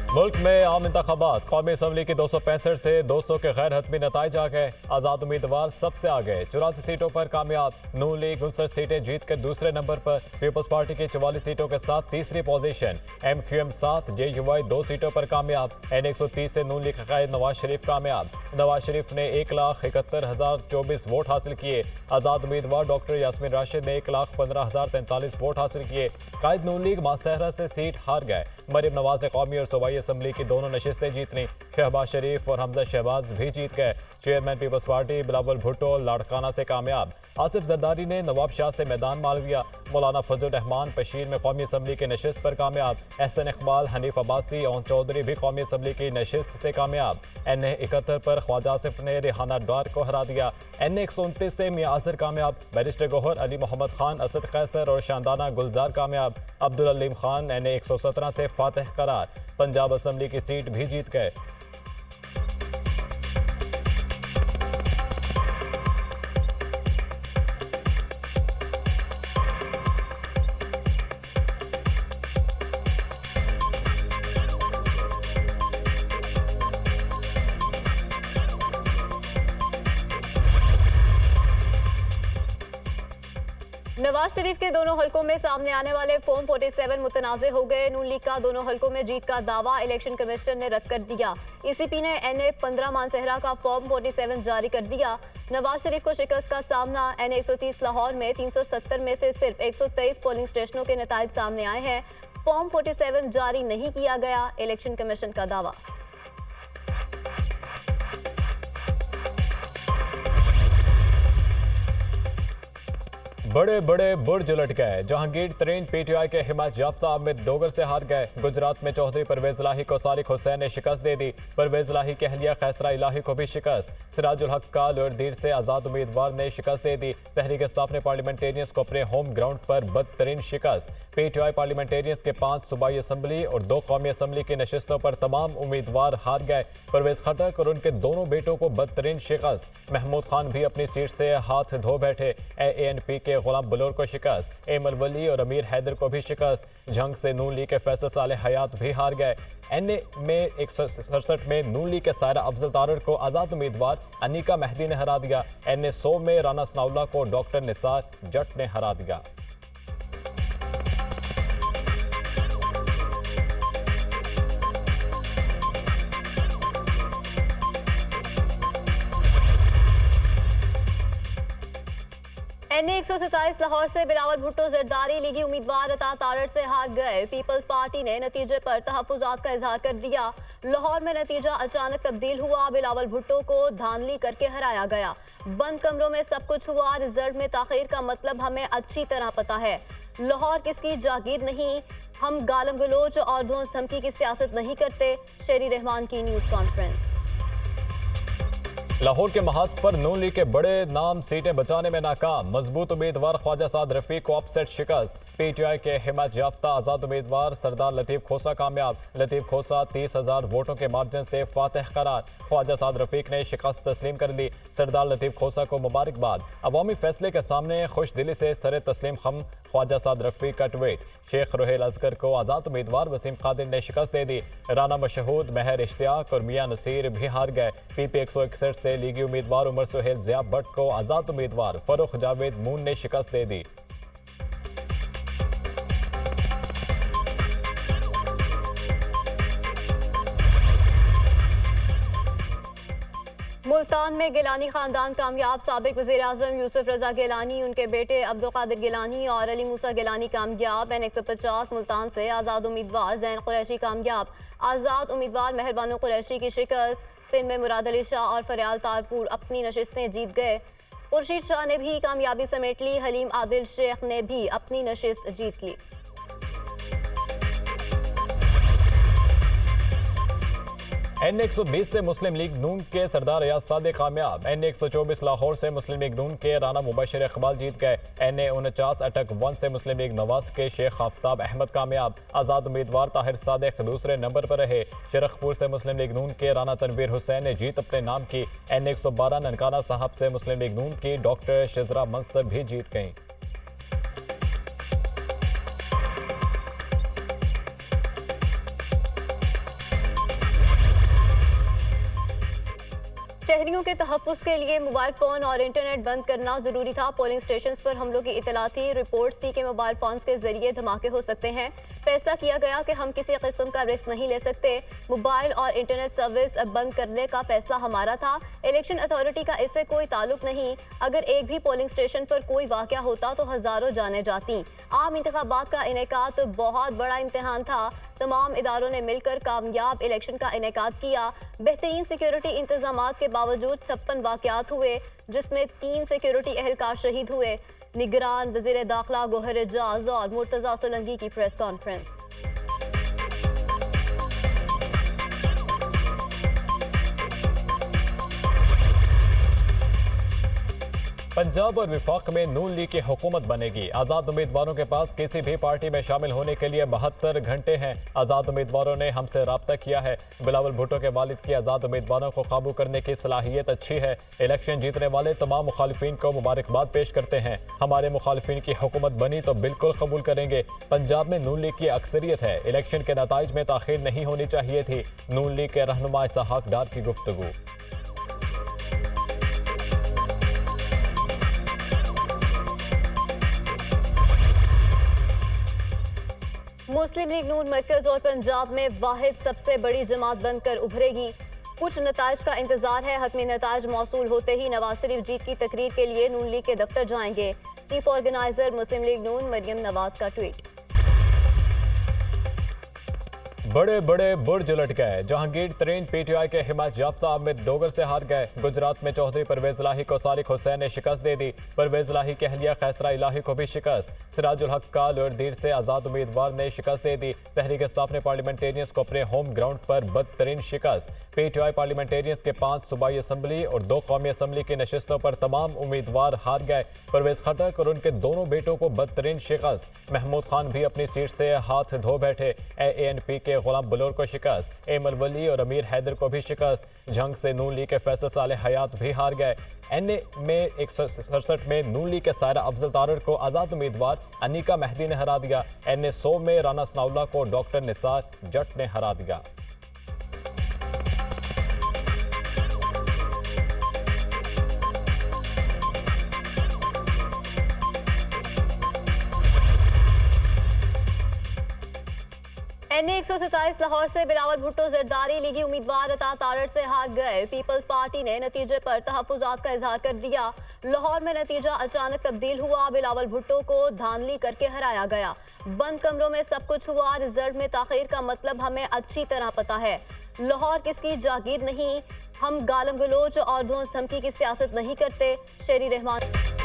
मुल्क में आम इंतखाबात कौमी असम्बली की 265 से 200 के गैर हतमी नताइज आ गए। आज़ाद उम्मीदवार सबसे आगे 84 सीटों पर कामयाब। नून लीग 59 सीटें जीत कर दूसरे नंबर पर। पीपल्स पार्टी की 44 सीटों के साथ तीसरी पोजीशन। MQM 7, JUI 2 सीटों पर कामयाब। N130 से नून लीग के कायद नवाज शरीफ कामयाब। नवाज शरीफ ने 1,71,024 वोट हासिल किए। आज़ाद उम्मीदवार डॉक्टर यास्मीन राशिद ने 1,15,043 वोट हासिल किए। कायद नून लीग मासहरा से सीट हार गए। मरीम नवाज ने कौमी और सूबाई असम्बली की दोनों नशिस्तें जीत लीं। शहबाज शरीफ और हमजा शहबाज भी जीत गए। चेयरमैन पीपल्स पार्टी बिलावल भुट्टो लाड़काना से कामयाब। आसिफ जरदारी ने नवाब शाह से मैदान मार लिया। मौलाना फजल रहमान पशीर में कौमी असम्बली की नशिस्त पर कामयाब। एहसन इकबाल, हनीफ अब्बासी और चौधरी भी कौमी असम्बली की नशिस्त से कामयाब। NA 71 पर ख्वाजा आसिफ ने रिहाना डार को हरा दिया। NA 129 से मियां आसिर कामयाब। बैरिस्टर गौहर, अली मोहम्मद खान, असद कैसर और शानदाना गुलजार कामयाब। अब्दुल अलीम खान NA 117 से फातह करार। पंजाब असम्बली की सीट भी जीत गए। नवाज शरीफ के दोनों हलकों में सामने आने वाले फॉर्म 47 मुतनाज़े हो गए। नून लीग का दोनों हलकों में जीत का दावा इलेक्शन कमीशन ने रद्द कर दिया। ECP ने NA 15 मानसहरा का फॉर्म 47 जारी कर दिया। नवाज शरीफ को शिकस्त का सामना। NA 130 लाहौर में 370 में से सिर्फ 123 पोलिंग स्टेशनों के नताइज सामने आए हैं। फॉर्म 47 जारी नहीं किया गया, इलेक्शन कमीशन का दावा। बड़े बड़े बुर्ज उलट गए। जहांगीर तरीन PTI के हिमायत याफ्ता अमित डोगर से हार गए। गुजरात में चौधरी परवेज इलाही को सारिक हुसैन ने शिकस्त दे दी। परवेज इलाही के अहलिया खैसरा इलाही को भी शिकस्त। सिराजुल हक का लोअरदीर से आज़ाद उम्मीदवार ने शिकस्त दे दी। तहरीक इंसाफ ने पार्लियामेंटेरियंस को अपने होम ग्राउंड पर बदतरीन शिकस्त। PTI पार्लियामेंटेरियंस के 5 सूबाई असम्बली और 2 कौमी असम्बली की नशिस्तों पर तमाम उम्मीदवार हार गए। परवेज खटक और उनके दोनों बेटों को बदतरीन शिकस्त। महमूद खान भी अपनी सीट से हाथ धो बैठे। AANP के गुलाम बलोर को शिकस्त। एमल वली और अमीर हैदर को भी शिकस्त। जंग से नून लीग के फैसल सालेह हयात भी हार गए। NA में 167 में नून लीग के सायरा अफजल तारड़ को आज़ाद उम्मीदवार अनीका मेहदी ने हरा दिया। NA 100 में राना सनाउल्लाह को डॉक्टर निसार जट ने हरा दिया। NA 127 लाहौर से बिलावल भुट्टो जरदारी लीगी उम्मीदवार अता तारड़ से हार गए। पीपल्स पार्टी ने नतीजे पर तहफ्फुजात का इजहार कर दिया। लाहौर में नतीजा अचानक तब्दील हुआ। बिलावल भुट्टो को धांधली करके हराया गया। बंद कमरों में सब कुछ हुआ। रिजल्ट में ताखीर का मतलब हमें अच्छी तरह पता है। लाहौर किसकी जागीर नहीं। हम गालम गलोच और धौंस धमकी की सियासत नहीं करते। शेरी रहमान की न्यूज़ कॉन्फ्रेंस। लाहौर के महाज पर नून लीग के बड़े नाम सीटें बचाने में नाकाम। मजबूत उम्मीदवार ख्वाजा साद रफीक को अपसेट शिकस्त। PTI के हिमायत याफ्ता आज़ाद उम्मीदवार सरदार लतीफ खोसा कामयाब। लतीफ खोसा 30,000 वोटों के मार्जिन से फातह करार। ख्वाजा साद रफीक ने शिकस्त तस्लीम कर दी। सरदार लतीफ खोसा को मुबारकबाद। अवामी फैसले के सामने खुश दिली से सर तस्लीम खम ख्वाजा साद रफीक का ट्वीट। शेख रोहेल असगर को आज़ाद उम्मीदवार वसीम कादिर ने शिकस्त दे दी। राना मशहूद, महर इश्तियाक और मियां नसीर भी हार गए। PP 161 से लीगी उम्मीदवार उमर सुहेल ज़िया भट्ट को आज़ाद उम्मीदवार फरुख जावेद मून ने शिकस्त दे दी। मुल्तान में गिलानी खानदान कामयाब। साबिक वज़ीर आज़म यूसुफ रजा गिलानी, उनके बेटे अब्दुल कादिर गिलानी और अली मूसा गिलानी कामयाब। N 150 मुल्तान से आज़ाद उम्मीदवार जैन कुरैशी कामयाब। आज़ाद उम्मीदवार मेहरबानो कुरैशी की शिकस्त। सिंध में मुराद अली शाह और फरियाल तारपुर अपनी नशिस्तें जीत गए। खुर्शीद शाह ने भी कामयाबी समेट ली। हलीम आदिल शेख ने भी अपनी नशिस्त जीत ली। NA 120 से मुस्लिम लीग नून के सरदार रियाज सादे कामयाब। NA 124 लाहौर से मुस्लिम लीग नून के राना मुबशर इकबाल जीत गए। NA 49 अटक 1 से मुस्लिम लीग नवाज के शेख आफ्ताब अहमद कामयाब। आज़ाद उम्मीदवार ताहिर सादिक दूसरे नंबर पर रहे। शरखपुर से मुस्लिम लीग नून के राना तनवीर हुसैन ने जीत अपने नाम की। NA 112 ननकाना साहब से मुस्लिम लीग नून की डॉक्टर शिजरा मंसब भी जीत गईं। शहरियों के तहफ़्फ़ुज़ के लिए मोबाइल फ़ोन और इंटरनेट बंद करना ज़रूरी था। पोलिंग स्टेशन पर हमलों की इतला थी, रिपोर्ट्स थी कि मोबाइल फ़ोन्स के जरिए धमाके हो सकते हैं। फैसला किया गया कि हम किसी किस्म का रिस्क नहीं ले सकते। मोबाइल और इंटरनेट सर्विस बंद करने का फैसला हमारा था। इलेक्शन अथॉरिटी का इससे कोई ताल्लुक नहीं। अगर एक भी पोलिंग स्टेशन पर कोई वाक़या होता तो हज़ारों जानें जाती। आम इंतखाबात का इनेकाद बहुत बड़ा इम्तिहान था। तमाम इदारों ने मिलकर कामयाब इलेक्शन का इनेकाद किया। बेहतरीन सिक्योरिटी इंतजामात के बावजूद 56 वाक़यात हुए, जिसमें 3 सिक्योरिटी एहलकार शहीद हुए। निगरान वज़ीर दाखिला गोहर एजाज और मुर्तज़ा सोलंकी की प्रेस कॉन्फ्रेंस। पंजाब और विफाक में नून लीग की हुकूमत बनेगी। आज़ाद उम्मीदवारों के पास किसी भी पार्टी में शामिल होने के लिए 72 घंटे हैं। आज़ाद उम्मीदवारों ने हमसे रब्ता किया है। बिलावल भुट्टो के वालिद की आज़ाद उम्मीदवारों को काबू करने की सलाहियत अच्छी है। इलेक्शन जीतने वाले तमाम मुखालिफिन को मुबारकबाद पेश करते हैं। हमारे मुखालिफिन की हुकूमत बनी तो बिल्कुल कबूल करेंगे। पंजाब में नून लीग की अक्सरियत है। इलेक्शन के नताइज में ताखीर नहीं होनी चाहिए थी। नून लीग के रहनुमा इसहाक डार की गुफ्तगू। मुस्लिम लीग नून मरकज और पंजाब में वाहिद सबसे बड़ी जमात बनकर उभरेगी। कुछ नताइज का इंतजार है। हतमी नताइज मौसूल होते ही नवाज शरीफ जीत की तकरीर के लिए नून लीग के दफ्तर जाएंगे। चीफ ऑर्गेनाइजर मुस्लिम लीग नून मरियम नवाज का ट्वीट। बड़े बड़े बुर्ज लट गए। जहांगीर तरीन पीटीआई के हिमायत याफ्ता अमित डोगर से हार गए। गुजरात में चौधरी परवेज इलाही को सालिक हुसैन ने शिकस्त दे दी। परवेज इलाही के अहलिया खैसरा इलाही को भी शिकस्त। सिराजुल हक का लोअरदीर से आज़ाद उम्मीदवार ने शिकस्त दे दी। तहरीक इंसाफ ने पार्लियामेंटेरियंस को अपने होम ग्राउंड पर बदतरीन शिकस्त। पीटीआई पार्लियामेंटेरियंस के 5 सूबाई असम्बली और 2 कौमी असम्बली की नशिस्तों पर तमाम उम्मीदवार हार गए। परवेज खटक और उनके दोनों बेटों को बदतरीन शिकस्त। महमूद खान भी अपनी सीट से हाथ धो बैठे। ANP के गुलाम बलोर को शिकस्त। एमल वली और अमीर हैदर को भी शिकस्त। जंग से नून लीग के फैसल सालेह हयात भी हार गए। NA में 167 में नून लीग के सायरा अफजल तारड़ को आज़ाद उम्मीदवार अनीका मेहदी ने हरा दिया। NA 100 में राना सनाउल्लाह को डॉक्टर निसार जट ने हरा दिया। NA 127 लाहौर से बिलावल भुट्टो जरदारी लीगी उम्मीदवार अता तारड़ से हार गए। पीपल्स पार्टी ने नतीजे पर तहफ़्फ़ुज़ात का इजहार कर दिया। लाहौर में नतीजा अचानक तब्दील हुआ। बिलावल भुट्टो को धांधली करके हराया गया। बंद कमरों में सब कुछ हुआ। रिजल्ट में ताख़ीर का मतलब हमें अच्छी तरह पता है। लाहौर किसकी जागीर नहीं। हम गालम गलोच और धौंस धमकी की सियासत नहीं करते। शेरी रहमान।